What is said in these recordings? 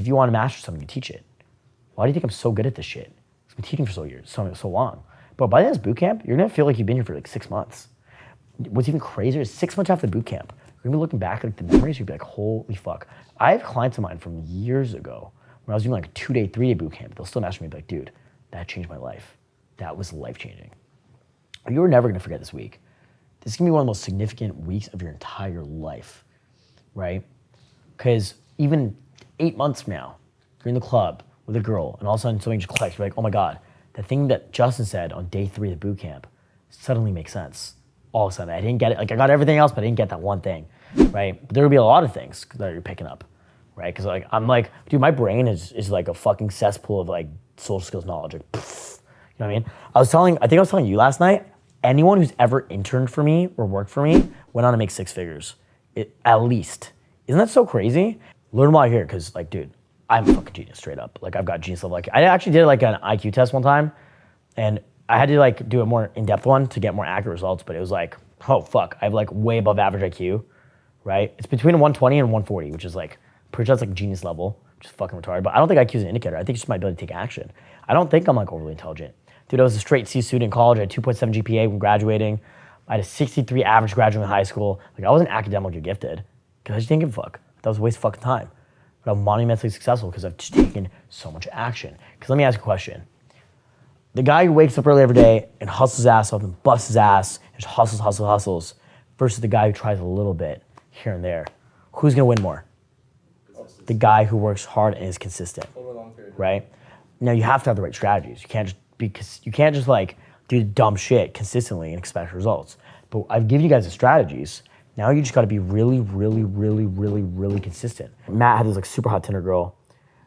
you want to master something, you teach it. Why do you think I'm so good at this shit? I've been teaching for so long. But by the end of this boot camp, you're gonna feel like you've been here for like 6 months. What's even crazier is 6 months after the boot camp, you're gonna be looking back at the memories, you'll be like, holy fuck. I have clients of mine from years ago when I was doing like a 2-day, 3-day boot camp. They'll still message me and be like, dude, that changed my life. That was life-changing. You're never gonna forget this week. This is gonna be one of the most significant weeks of your entire life, right? Because even 8 months from now, you're in the club with a girl and all of a sudden something just clicks. You're like, oh my God, the thing that Justin said on day 3 of the boot camp suddenly makes sense. All of a sudden, I didn't get it. Like I got everything else, but I didn't get that one thing, right? But there will be a lot of things that you're picking up, right? Because like I'm like, dude, my brain is like a fucking cesspool of like social skills knowledge. Like, pfft, you know what I mean? I think I was telling you last night, anyone who's ever interned for me or worked for me went on to make 6 figures, at least. Isn't that so crazy? Learn while you're here, because like, dude, I'm a fucking genius straight up. Like I've got genius level. Like I actually did like an IQ test one time, and I had to like do a more in-depth one to get more accurate results, but it was like, oh fuck, I have like way above average IQ, right? It's between 120 and 140, which is like, pretty sure that's like genius level, which is fucking retarded. But I don't think IQ is an indicator. I think it's just my ability to take action. I don't think I'm like overly intelligent. Dude, I was a straight C student in college. I had 2.7 GPA when graduating. I had a 63 average graduating in high school. Like I wasn't academically gifted because I just didn't give a fuck. That was a waste of fucking time. But I'm monumentally successful because I've just taken so much action. Because let me ask you a question. The guy who wakes up early every day and hustles his ass off and busts his ass and just hustles versus the guy who tries a little bit here and there, who's gonna win more? The guy who works hard and is consistent, right? Now you have to have the right strategies. You can't just like do dumb shit consistently and expect results. But I've given you guys the strategies. Now you just gotta be really, really, really, really, really consistent. Matt had this like super hot Tinder girl.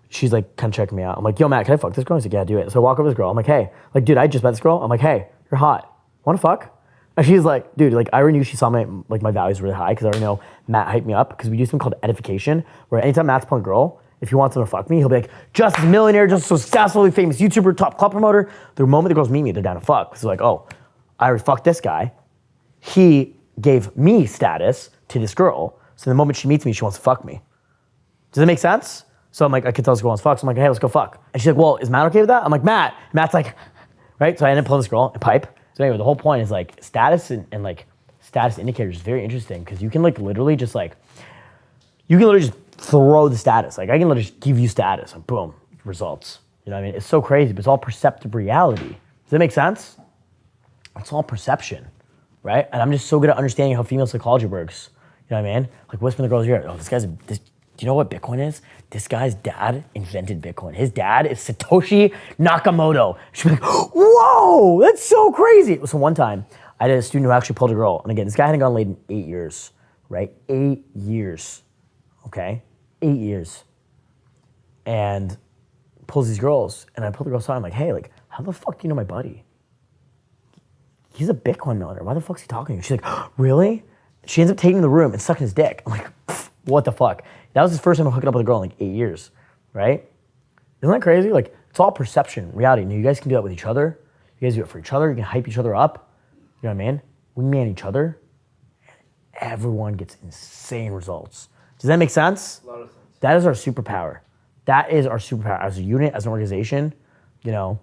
She's like kind of checking me out. I'm like, yo, Matt, can I fuck this girl? He's like, yeah, do it. So I walk over to this girl. I'm like, hey, like, dude, I just met this girl. I'm like, hey, you're hot. Wanna fuck? And she's like, dude, like I already knew she saw my values really high because I already know Matt hyped me up because we do something called edification, where anytime Matt's pulling a girl, if he wants them to fuck me, he'll be like, just a millionaire, just so successfully famous YouTuber, top club promoter. The moment the girls meet me, they're down to fuck. So like, oh, I already fucked this guy. He gave me status to this girl. So the moment she meets me, she wants to fuck me. Does that make sense? So I'm like, I can tell this girl wants to fuck. So I'm like, hey, let's go fuck. And she's like, well, is Matt okay with that? I'm like, Matt's like, right? So I ended up pulling this girl and pipe. So anyway, the whole point is like status and like status indicators is very interesting because you can like literally just like, you can literally just throw the status. Like I can literally just give you status and boom, results. You know what I mean? It's so crazy, but it's all perceptive reality. Does that make sense? It's all perception, right? And I'm just so good at understanding how female psychology works. You know what I mean? Like whispering the girls' ear, oh, do you know what Bitcoin is? This guy's dad invented Bitcoin. His dad is Satoshi Nakamoto. She'd be like, whoa, that's so crazy. So one time, I had a student who actually pulled a girl. And again, this guy hadn't gone laid in 8 years, right? 8 years, okay? 8 years. And pulls these girls. And I pulled the girl aside. I'm like, hey, like, how the fuck do you know my buddy? He's a Bitcoin millionaire. Why the fuck's he talking to you? She's like, really? She ends up taking the room and sucking his dick. I'm like, what the fuck? That was his first time hooking up with a girl in like 8 years, right? Isn't that crazy? Like, it's all perception, reality. Now, you guys can do that with each other. You guys do it for each other. You can hype each other up. You know what I mean? Wingman each other. And everyone gets insane results. Does that make sense? A lot of sense. That is our superpower. That is our superpower. As a unit, as an organization, you know,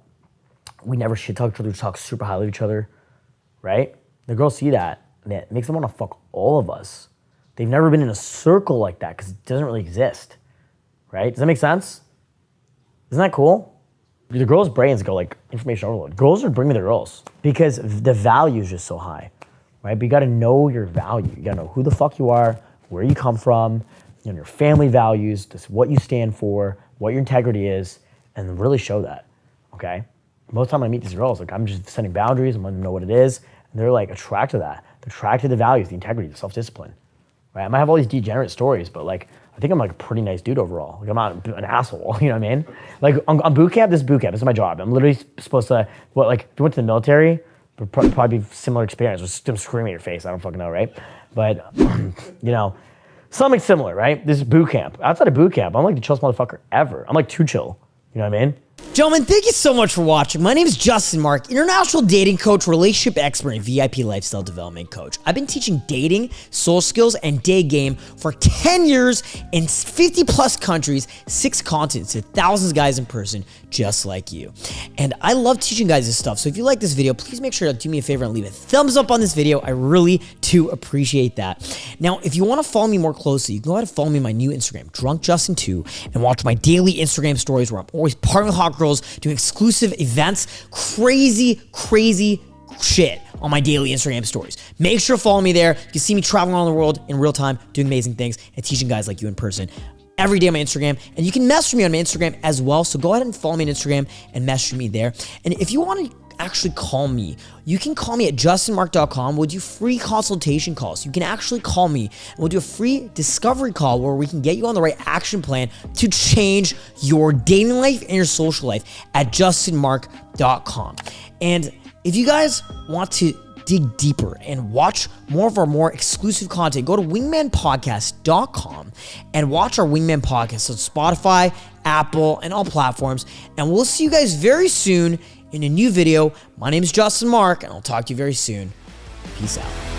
we never shit talk each other. We talk super highly of each other, right? The girls see that, and it makes them want to fuck all of us. They've never been in a circle like that because it doesn't really exist, right? Does that make sense? Isn't that cool? The girls' brains go like information overload. Girls are bringing their girls because the value is just so high, right? But you got to know your value. You got to know who the fuck you are, where you come from, you know, your family values, just what you stand for, what your integrity is, and really show that, okay? Most of the time when I meet these girls, like I'm just setting boundaries, I'm letting them know what it is, and they're like attracted to that. They're attracted to the values, the integrity, the self-discipline. Right? I might have all these degenerate stories, but like, I think I'm like a pretty nice dude overall. Like I'm not an asshole, you know what I mean? Like on boot camp, this is boot camp, this is my job. I'm literally supposed to, if you went to the military, would probably be similar experience, with them screaming at your face, I don't fucking know, right? But, you know, something similar, right? This is boot camp. Outside of boot camp, I'm like the chillest motherfucker ever. I'm like too chill, you know what I mean? Gentlemen, thank you so much for watching. My name is Justin Marc, international dating coach, relationship expert, and VIP lifestyle development coach. I've been teaching dating, soul skills, and Daygame for 10 years in 50 plus countries, 6 continents, to thousands of guys in person just like you. And I love teaching guys this stuff. So if you like this video, please make sure to do me a favor and leave a thumbs up on this video. I really do appreciate that. Now, if you want to follow me more closely, you can go ahead and follow me on my new Instagram, DrunkJustin2, and watch my daily Instagram stories where I'm always partnering with hot girls, doing exclusive events, crazy shit on my daily Instagram stories. Make sure to follow me there. You can see me traveling around the world in real time, doing amazing things, and teaching guys like you in person every day on my Instagram. And you can message me on my Instagram as well. So go ahead and follow me on Instagram and message me there. And if you want to actually call me, you can call me at justinmarc.com. We'll do free consultation calls. You can actually call me and we'll do a free discovery call where we can get you on the right action plan to change your dating life and your social life at justinmarc.com. And if you guys want to dig deeper and watch more of our more exclusive content, go to wingmanpodcast.com and watch our Wingman podcast on Spotify, Apple, and all platforms. And we'll see you guys very soon in a new video. My name is Justin Marc, and I'll talk to you very soon. Peace out.